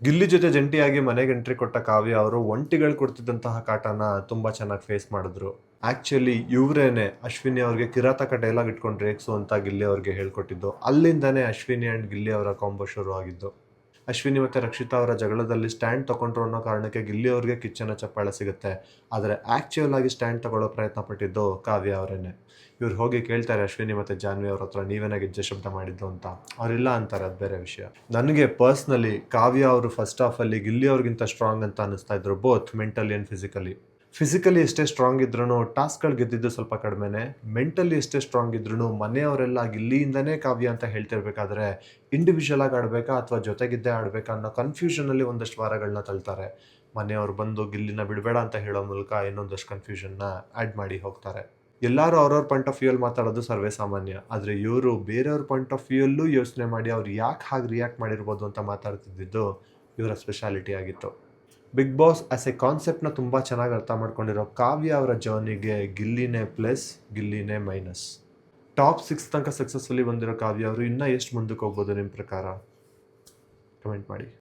ಗಿಲ್ಲಿ ಜೊತೆ ಜಂಟಿಯಾಗಿ ಮನೆಗೆ ಎಂಟ್ರಿ ಕೊಟ್ಟ ಕಾವ್ಯ ಅವರು ಒಂಟಿಗಳು ಕೊಡ್ತಿದ್ದಂತಹ ಕಾಟನ ತುಂಬಾ ಚೆನ್ನಾಗಿ ಫೇಸ್ ಮಾಡಿದ್ರು. ಆಕ್ಚುಲಿ ಇವರೇನೆ ಅಶ್ವಿನಿ ಅವ್ರಿಗೆ ಕಿರಾತಕ ಡೈಲಾಗ್ ಇಟ್ಕೊಂಡು ರೇಗ್ಸು ಅಂತ ಗಿಲ್ಲಿ ಅವ್ರಿಗೆ ಹೇಳ್ಕೊಟ್ಟಿದ್ದು. ಅಲ್ಲಿಂದಾನೇ ಅಶ್ವಿನಿ ಅಂಡ್ ಗಿಲ್ಲಿ ಅವರ ಕಾಂಬೋ ಶುರು ಆಗಿದ್ದು. ಅಶ್ವಿನಿ ಮತ್ತು ರಕ್ಷಿತಾ ಅವರ ಜಗಳದಲ್ಲಿ ಸ್ಟ್ಯಾಂಡ್ ತಗೊಂಡ್ರು ಅನ್ನೋ ಕಾರಣಕ್ಕೆ ಗಿಲ್ಲಿ ಅವ್ರಿಗೆ ಕಿಚ್ಚನ ಚಪ್ಪಾಳೆ ಸಿಗುತ್ತೆ. ಆದರೆ ಆ್ಯಕ್ಚುಯಲ್ ಆಗಿ ಸ್ಟ್ಯಾಂಡ್ ತಗೊಳ್ಳೋ ಪ್ರಯತ್ನ ಪಟ್ಟಿದ್ದು ಕಾವ್ಯ ಅವರೇನೆ. ಇವ್ರು ಹೋಗಿ ಕೇಳ್ತಾರೆ ಅಶ್ವಿನಿ ಮತ್ತು ಜಾನ್ವಿ ಅವ್ರ ಹತ್ರ, ನೀವೇನ ಗೆಜ್ಜೆ ಶಬ್ದ ಮಾಡಿದ್ದು ಅಂತ. ಅವರಿಲ್ಲ ಅಂತಾರೆ, ಅದು ಬೇರೆ ವಿಷಯ. ನನಗೆ ಪರ್ಸ್ನಲಿ ಕಾವ್ಯ ಅವರು ಫಸ್ಟ್ ಹಾಫಲ್ಲಿ ಗಿಲ್ಲಿ ಅವ್ರಿಗಿಂತ ಸ್ಟ್ರಾಂಗ್ ಅಂತ ಅನ್ನಿಸ್ತಾ ಇದ್ರು, ಬೋತ್ ಮೆಂಟಲಿ ಆ್ಯಂಡ್ ಫಿಸಿಕಲಿ ಎಷ್ಟೇ ಸ್ಟ್ರಾಂಗ್ ಇದ್ರೂ ಟಾಸ್ಕ್ಗಳು ಗೆದ್ದಿದ್ದು ಸ್ವಲ್ಪ ಕಡಿಮೆನೆ. ಮೆಂಟಲಿ ಎಷ್ಟೇ ಸ್ಟ್ರಾಂಗ್ ಇದ್ರೂ ಮನೆಯವರೆಲ್ಲ ಗಿಲ್ಲಿಯಿಂದನೇ ಕಾವ್ಯ ಅಂತ ಹೇಳ್ತಿರ್ಬೇಕಾದ್ರೆ ಇಂಡಿವಿಜುವಲ್ ಆಗಿ ಆಡಬೇಕಾ ಅಥವಾ ಜೊತೆಗಿದ್ದೇ ಆಡಬೇಕಾ ಅನ್ನೋ ಕನ್ಫ್ಯೂಷನಲ್ಲಿ ಒಂದಷ್ಟು ವಾರಗಳನ್ನ ತಳ್ತಾರೆ. ಮನೆಯವ್ರು ಬಂದು ಗಿಲ್ಲಿನ ಬಿಡಬೇಡ ಅಂತ ಹೇಳೋ ಮೂಲಕ ಇನ್ನೊಂದಷ್ಟು ಕನ್ಫ್ಯೂಷನ್ನ ಆ್ಯಡ್ ಮಾಡಿ ಹೋಗ್ತಾರೆ. ಎಲ್ಲರೂ ಅವ್ರವ್ರ ಪಾಯಿಂಟ್ ಆಫ್ ವ್ಯೂಯಲ್ಲಿ ಮಾತಾಡೋದು ಸರ್ವೇ ಸಾಮಾನ್ಯ. ಆದರೆ ಇವರು ಬೇರೆಯವ್ರ ಪಾಯಿಂಟ್ ಆಫ್ ವ್ಯೂಯಲ್ಲೂ ಯೋಚನೆ ಮಾಡಿ ಅವ್ರು ಯಾಕೆ ಹಾಗೆ ರಿಯಾಕ್ಟ್ ಮಾಡಿರ್ಬೋದು ಅಂತ ಮಾತಾಡ್ತಿದ್ದಿದ್ದು ಇವರ ಸ್ಪೆಷಾಲಿಟಿ ಆಗಿತ್ತು. ಬಿಗ್ ಬಾಸ್ ಆಸ್ ಎ ಕಾನ್ಸೆಪ್ಟ್ನ ತುಂಬ ಚೆನ್ನಾಗಿ ಅರ್ಥ ಮಾಡ್ಕೊಂಡಿರೋ ಕಾವ್ಯ ಅವರ ಜರ್ನಿಗೆ ಗಿಲ್ಲಿನೇ ಪ್ಲಸ್, ಗಿಲ್ಲಿನೇ ಮೈನಸ್. ಟಾಪ್ 6 ತನಕ ಸಕ್ಸಸ್ಫುಲಿ ಬಂದಿರೋ ಕಾವ್ಯ ಅವರು ಇನ್ನೂ ಎಷ್ಟು ಮುಂದಕ್ಕೆ ಹೋಗ್ಬೋದು ನಿಮ್ಮ ಪ್ರಕಾರ? ಕಮೆಂಟ್ ಮಾಡಿ.